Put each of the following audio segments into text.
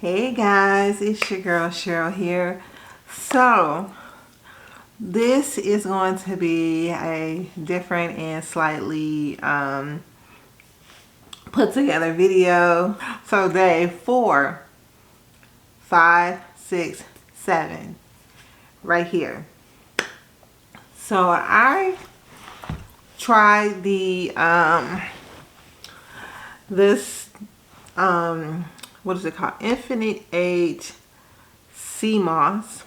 Hey guys, it's your girl Cheryl here. So this is going to be a different and slightly put together video. So day 4, 5, 6, 7 right here. So I tried the what is it called? Infinite Age Sea Moss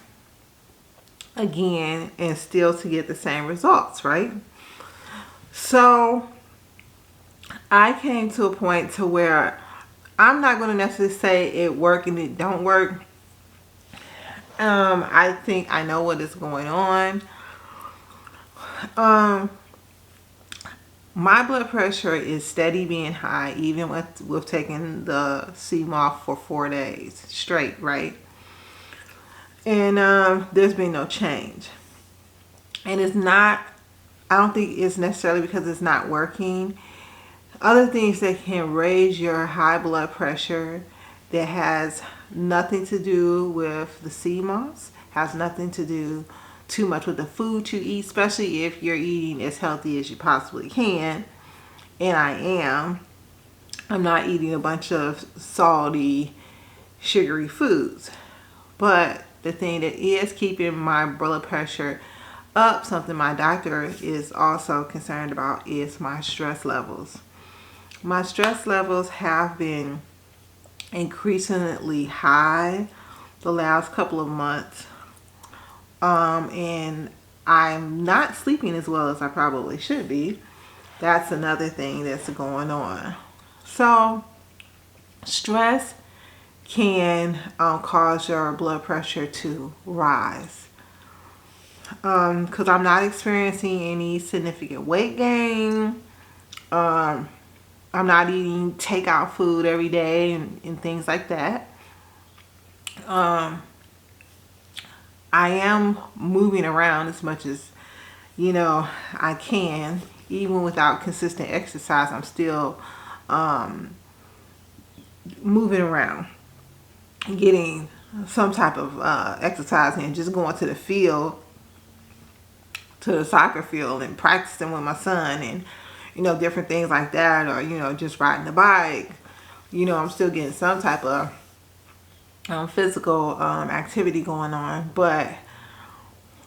again, and still to get the same results, right? So I came to a point to where I'm not going to necessarily say it worked and it don't work. I think I know what is going on. My blood pressure is steady being high, even with taking the sea moss for 4 days straight, right? And there's been no change. And it's not, I don't think it's necessarily because it's not working. Other things that can raise your high blood pressure that has nothing to do with the sea moss, has nothing to do too much with the food you eat, especially if you're eating as healthy as you possibly can. And I am. I'm not eating a bunch of salty, sugary foods. But the thing that is keeping my blood pressure up, something my doctor is also concerned about, is my stress levels. My stress levels have been increasingly high the last couple of months. And I'm not sleeping as well as I probably should be. That's another thing that's going on. So stress can cause your blood pressure to rise. Because I'm not experiencing any significant weight gain. I'm not eating takeout food every day and things like that. I am moving around as much as, I can. Even without consistent exercise, I'm still moving around, getting some type of exercise and just going to the field, to the soccer field, and practicing with my son, and different things like that, or just riding the bike. I'm still getting some type of physical activity going on, but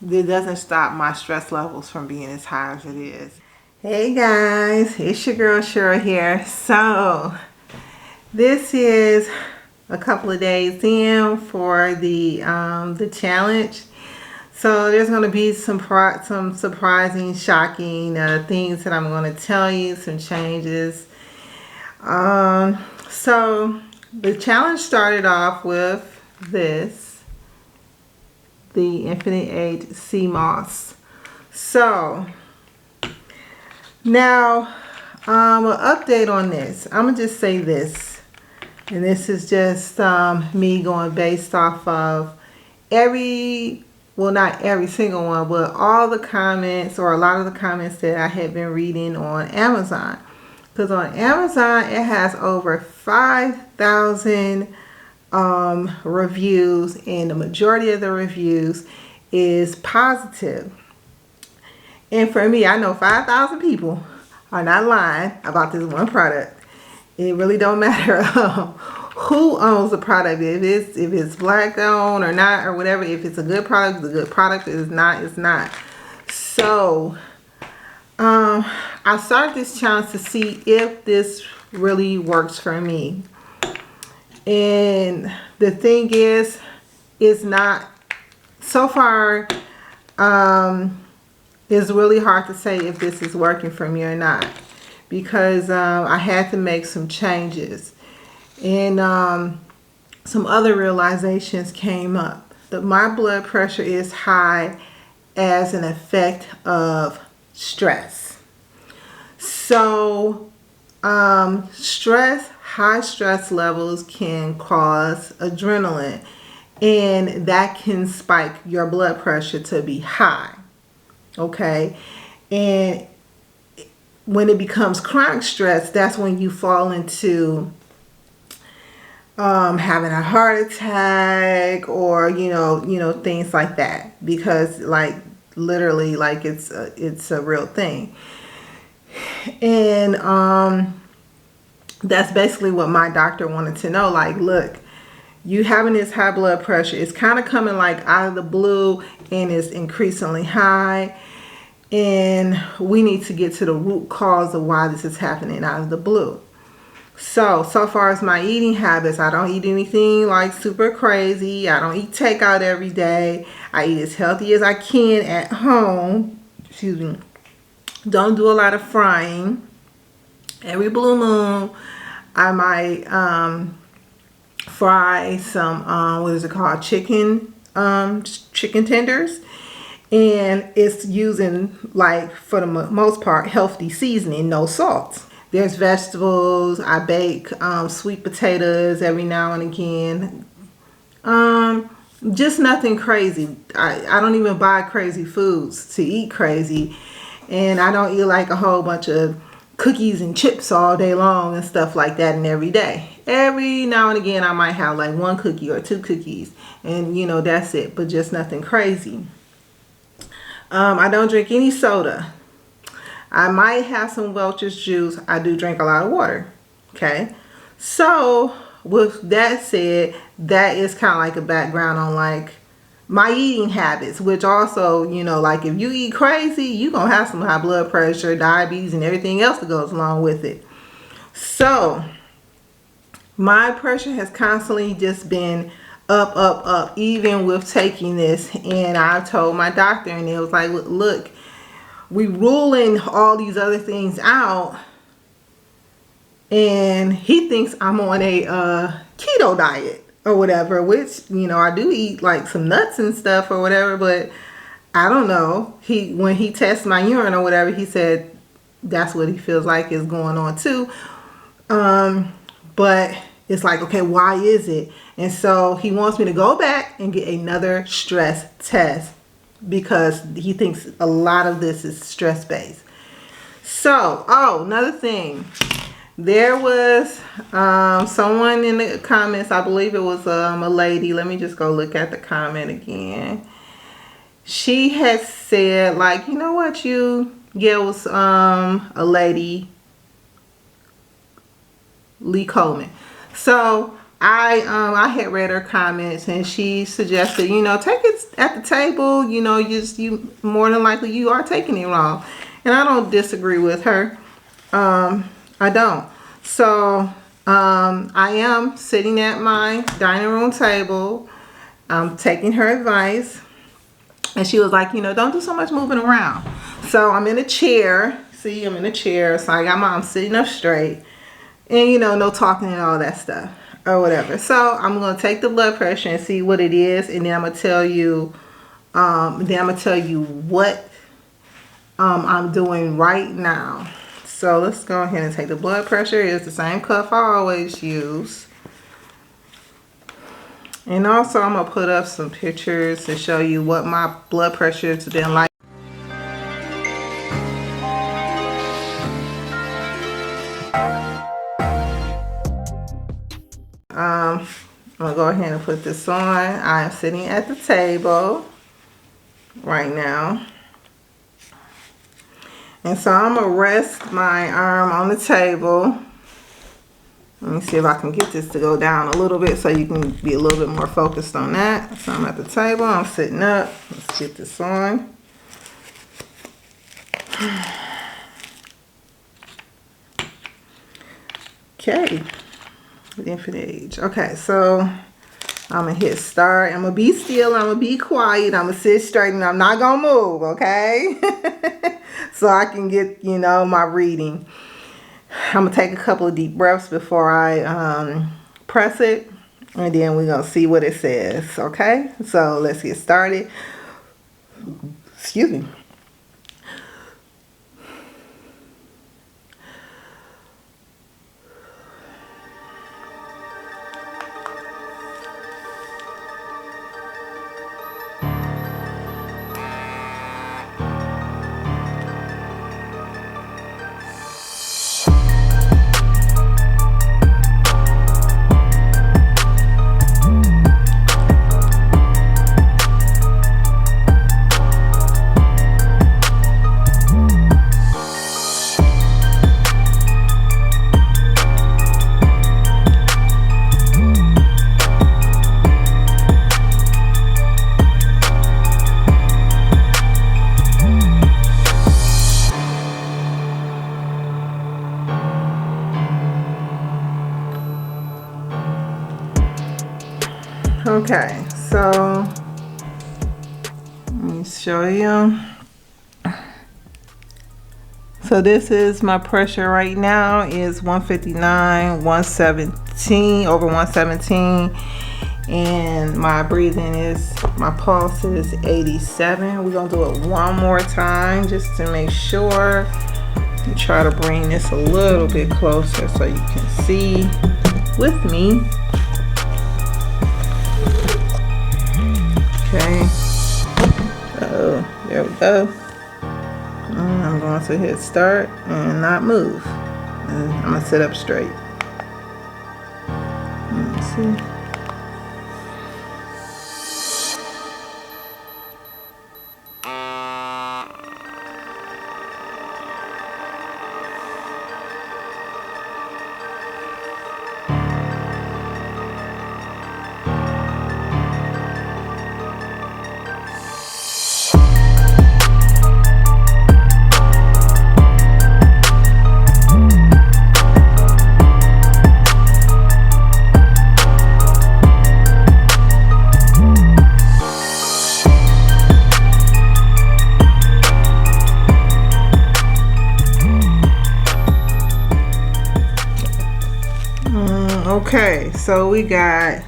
it doesn't stop my stress levels from being as high as it is. Hey guys, it's your girl Cheryl here. So this is a couple of days in for the challenge. So there's going to be some surprising, shocking things that I'm going to tell you, some changes. So the challenge started off with this, the Infinite Age Sea Moss. So now, an update on this. I'm going to just say this. And this is just me going based off of not every single one, but all the comments, or a lot of the comments that I had been reading on Amazon. Because on Amazon, it has over 5,000 reviews, and the majority of the reviews is positive. And for me, I know 5,000 people are not lying about this one product. It really don't matter who owns the product. If it's black owned or not, or whatever. If it's a good product, it's a good product. If it's not, it's not. So I started this challenge to see if this really works for me. And the thing is, it's not so far. It's really hard to say if this is working for me or not, because I had to make some changes, and some other realizations came up. That my blood pressure is high as an effect of stress. So high stress levels can cause adrenaline, and that can spike your blood pressure to be high. Okay, and when it becomes chronic stress, that's when you fall into having a heart attack, or things like that, because like literally like it's a real thing. And that's basically what my doctor wanted to know. Like, look, you having this high blood pressure, it's kind of coming like out of the blue, and it's increasingly high, and we need to get to the root cause of why this is happening out of the blue. So far as my eating habits, I don't eat anything like super crazy. I don't eat takeout every day. I eat as healthy as I can at home. Excuse me. Don't do a lot of frying. Every blue moon, I might fry some what is it called, chicken tenders, and it's using, like, for the most part, healthy seasoning, no salt. There's vegetables. I bake sweet potatoes every now and again. Just nothing crazy. I don't even buy crazy foods to eat crazy, and I don't eat like a whole bunch of cookies and chips all day long and stuff like that, and every day. Every now and again I might have like one cookie or two cookies, and that's it, but just nothing crazy. I don't drink any soda. I might have some Welch's juice. I do drink a lot of water. Okay, so with that said, that is kind of like a background on like my eating habits, which also, like if you eat crazy, you're going to have some high blood pressure, diabetes, and everything else that goes along with it. So my pressure has constantly just been up, up, up, even with taking this. And I told my doctor, and it was like, look, we ruling all these other things out, and he thinks I'm on a keto diet or whatever, which I do eat like some nuts and stuff or whatever, but I don't know. When he tests my urine or whatever, he said that's what he feels like is going on too. But it's like, okay, why is it? And so he wants me to go back and get another stress test, because he thinks a lot of this is stress based. So, another thing, there was someone in the comments, I believe it was a lady. Let me just go look at the comment again. She had said, like, it was a lady, Lee Coleman. So I had read her comments, and she suggested, take it at the table. You more than likely you are taking it wrong, and I don't disagree with her. I don't. So I am sitting at my dining room table. I'm taking her advice, and she was like, don't do so much moving around. So I'm in a chair. See, I'm in a chair. So I'm sitting up straight, and no talking and all that stuff or whatever. So I'm going to take the blood pressure and see what it is, and then I'm going to tell you what I'm doing right now. So let's go ahead and take the blood pressure. It's the same cuff I always use. And also I'm going to put up some pictures to show you what my blood pressure has been like. I'm going to go ahead and put this on. I am sitting at the table right now. And so I'm going to rest my arm on the table. Let me see if I can get this to go down a little bit so you can be a little bit more focused on that. So I'm at the table. I'm sitting up. Let's get this on. Okay. The infinite age. Okay, so I'm going to hit start. I'm going to be still. I'm going to be quiet. I'm going to sit straight, and I'm not going to move, okay? So I can get, my reading. I'm going to take a couple of deep breaths before I press it. And then we're going to see what it says, okay? So let's get started. Excuse me. Okay, so let me show you. So this is my pressure right now is 159, 117, over 117. And my breathing is, my pulse is 87. We're gonna do it one more time just to make sure. Try to bring this a little bit closer so you can see with me. Okay. Oh, there we go. I'm going to hit start and not move. And I'm gonna sit up straight. Let me see. Okay, so we got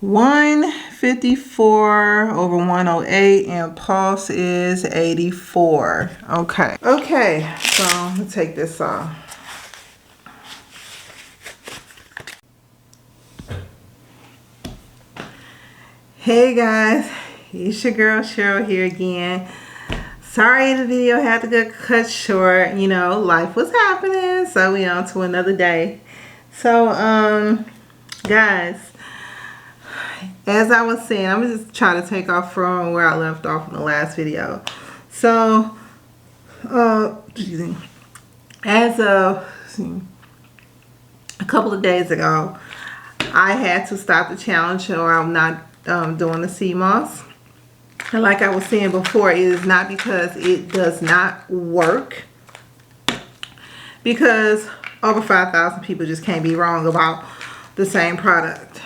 154 over 108 and pulse is 84. Okay, so I'm gonna take this off. Hey guys, it's your girl Cheryl here again. Sorry the video had to get cut short. You know, life was happening, so we on to another day. So guys, as I was saying, I'm just trying to take off from where I left off in the last video. So as of a couple of days ago, I had to stop the challenge, or I'm not doing the CMOS. And like I was saying before, it is not because it does not work, because over 5,000 people just can't be wrong about the same product.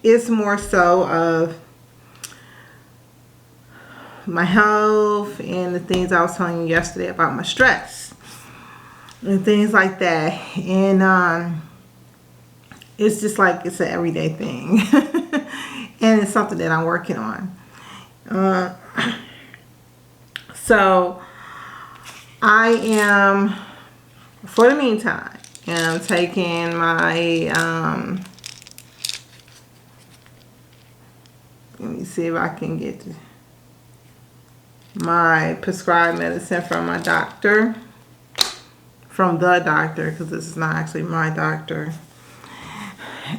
It's more so of my health and the things I was telling you yesterday about my stress and things like that. And it's just like it's an everyday thing. And it's something that I'm working on. So I am, for the meantime, I'm taking my, let me see if I can get my prescribed medicine from my doctor, from the doctor, because this is not actually my doctor.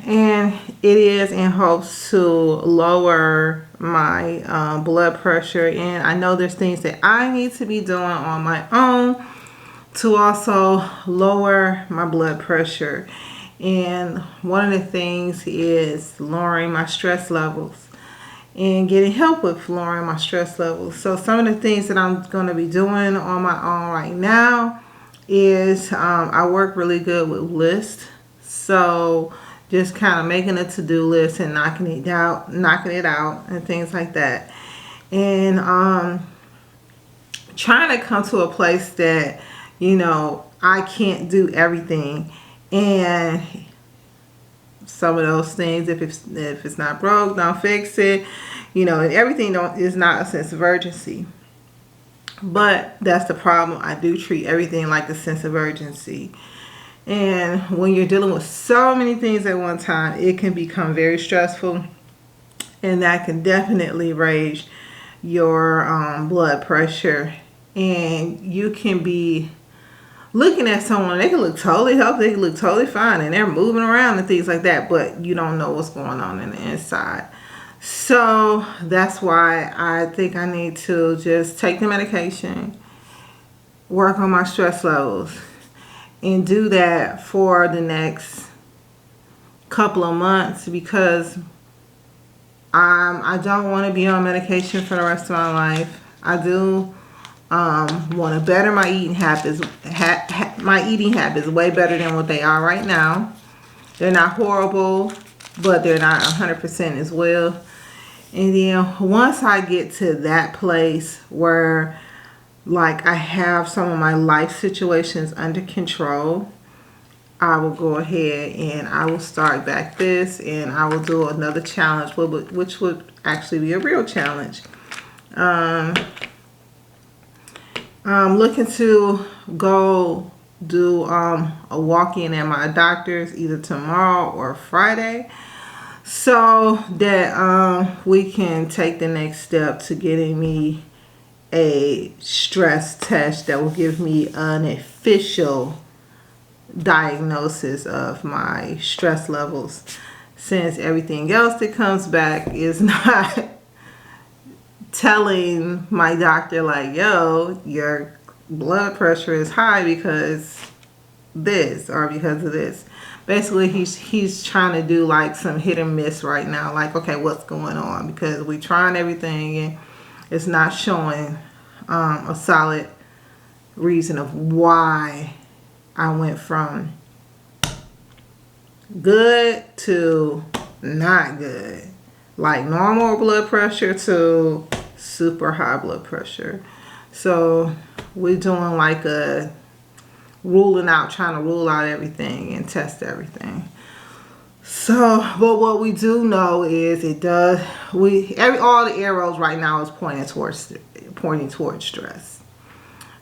And it is in hopes to lower my blood pressure. And I know there's things that I need to be doing on my own to also lower my blood pressure. And one of the things is lowering my stress levels and getting help with lowering my stress levels. So some of the things that I'm going to be doing on my own right now is I work really good with lists. So just kind of making a to-do list and knocking it out and things like that. And trying to come to a place that, you know, I can't do everything. And some of those things, if it's not broke, don't fix it. You know, and everything is not a sense of urgency. But that's the problem. I do treat everything like a sense of urgency. And when you're dealing with so many things at one time, it can become very stressful. And that can definitely raise your blood pressure. And you can be looking at someone, they can look totally healthy, they can look totally fine, and they're moving around and things like that, but you don't know what's going on in the inside. So that's why I think I need to just take the medication, work on my stress levels, and do that for the next couple of months, because I don't want to be on medication for the rest of my life. I do want to better my eating habits. My eating habits way better than what they are right now. They're not horrible, but they're not 100% as well. And then once I get to that place where like I have some of my life situations under control, I will go ahead and I will start back this, and I will do another challenge, which would actually be a real challenge. I'm looking to go do a walk-in at my doctor's either tomorrow or Friday, so that we can take the next step to getting me a stress test that will give me an official diagnosis of my stress levels, since everything else that comes back is not telling my doctor like, yo, your blood pressure is high because this or because of this. Basically he's trying to do like some hit and miss right now, like, okay, what's going on, because we're trying everything and it's not showing a solid reason of why I went from good to not good, like normal blood pressure to super high blood pressure. So we're doing like a trying to rule out everything and test everything. So, but what we do know is all the arrows right now is pointing towards stress.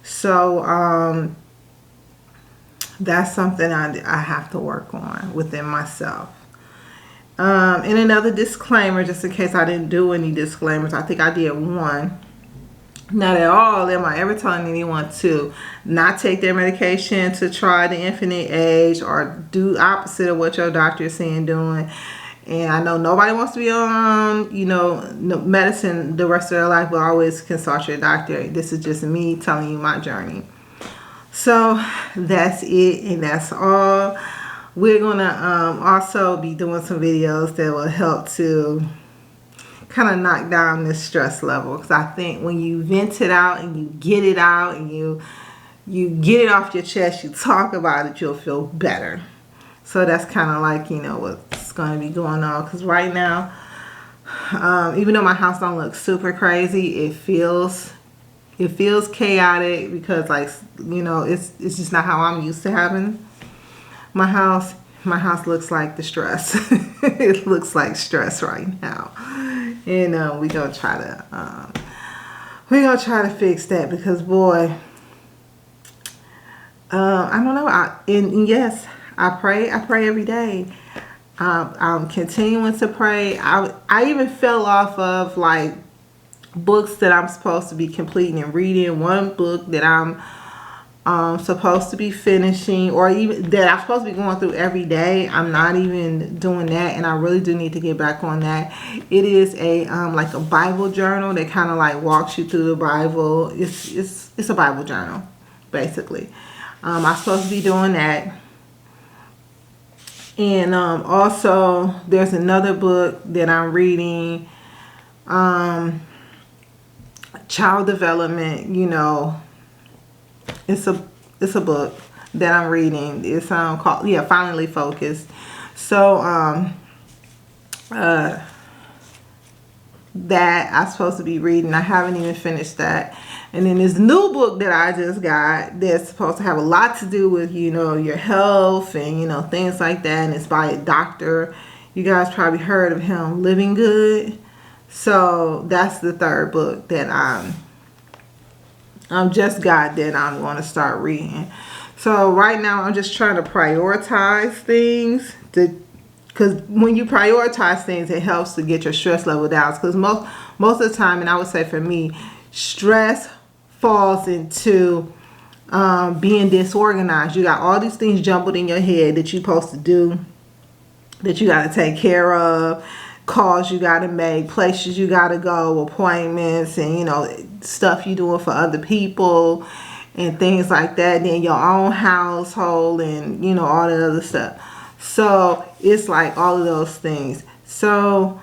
So that's something I have to work on within myself. And another disclaimer, just in case I didn't do any disclaimers, I think I did one. Not at all am I ever telling anyone to not take their medication, to try the infinite age, or do opposite of what your doctor is saying doing. And I know nobody wants to be on, medicine the rest of their life, but always consult your doctor. This is just me telling you my journey. So that's it, and that's all. We're gonna also be doing some videos that will help to kind of knock down this stress level, because I think when you vent it out and you get it out and you get it off your chest, you talk about it, you'll feel better. So that's kind of like, what's going to be going on, because right now, even though my house don't look super crazy, it feels chaotic, because like, it's just not how I'm used to having my house. My house looks like the stress. It looks like stress right now. And we're gonna try to fix that, because boy, I don't know. And yes, I pray every day. I'm continuing to pray. I even fell off of like books that I'm supposed to be completing and reading. One book that I'm supposed to be finishing, or even that I'm supposed to be going through every day, I'm not even doing that, and I really do need to get back on that. It is a like a Bible journal that kind of like walks you through the Bible. It's a Bible journal basically. I'm supposed to be doing that. And also there's another book that I'm reading, child development. It's a book that I'm reading. It's called Finally Focused. So that I'm supposed to be reading. I haven't even finished that. And then this new book that I just got that's supposed to have a lot to do with your health and things like that, and it's by a doctor. You guys probably heard of him, Living Good. So that's the third book that I'm just got that I'm going to start reading. So right now I'm just trying to prioritize things, because when you prioritize things, it helps to get your stress level down. Because most of the time, and I would say for me, stress falls into being disorganized. You got all these things jumbled in your head that you're supposed to do, that you got to take care of, calls you got to make, places you got to go, appointments, and stuff you doing for other people and things like that. And then your own household and all that other stuff. So it's like all of those things. So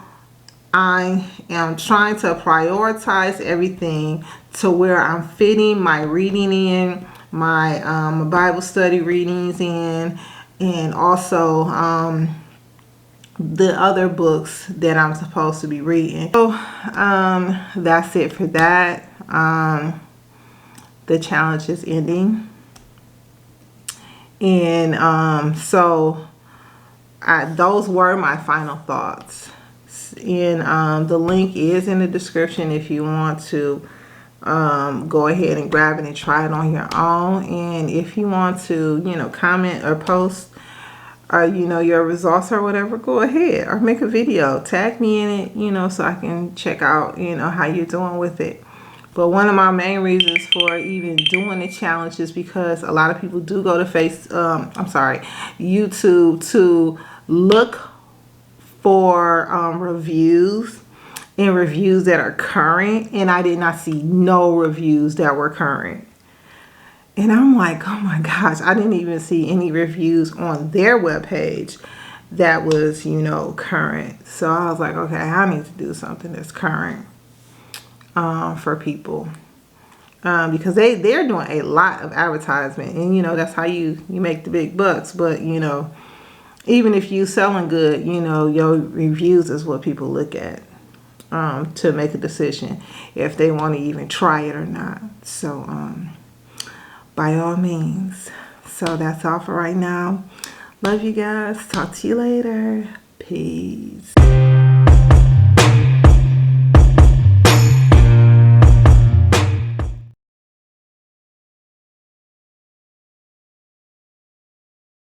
I am trying to prioritize everything to where I'm fitting my reading in, my Bible study readings in, and also the other books that I'm supposed to be reading. So that's it for that. The challenge is ending, and so those were my final thoughts. And the link is in the description if you want to go ahead and grab it and try it on your own. And if you want to, you know, comment or post you know, your results or whatever, go ahead, or make a video, tag me in it, you know, so I can check out, you know, how you're doing with it. But one of my main reasons for even doing the challenge is because a lot of people do go to YouTube to look for reviews, and reviews that are current, and I did not see no reviews that were current. And I'm like, oh my gosh, I didn't even see any reviews on their webpage that was, you know, current. So I was like, okay, I need to do something that's current for people. Because they're doing a lot of advertisement, and you know, that's how you make the big bucks. But you know, even if you selling good, you know, your reviews is what people look at to make a decision if they want to even try it or not. So by all means. So that's all for right now. Love you guys. Talk to you later. Peace.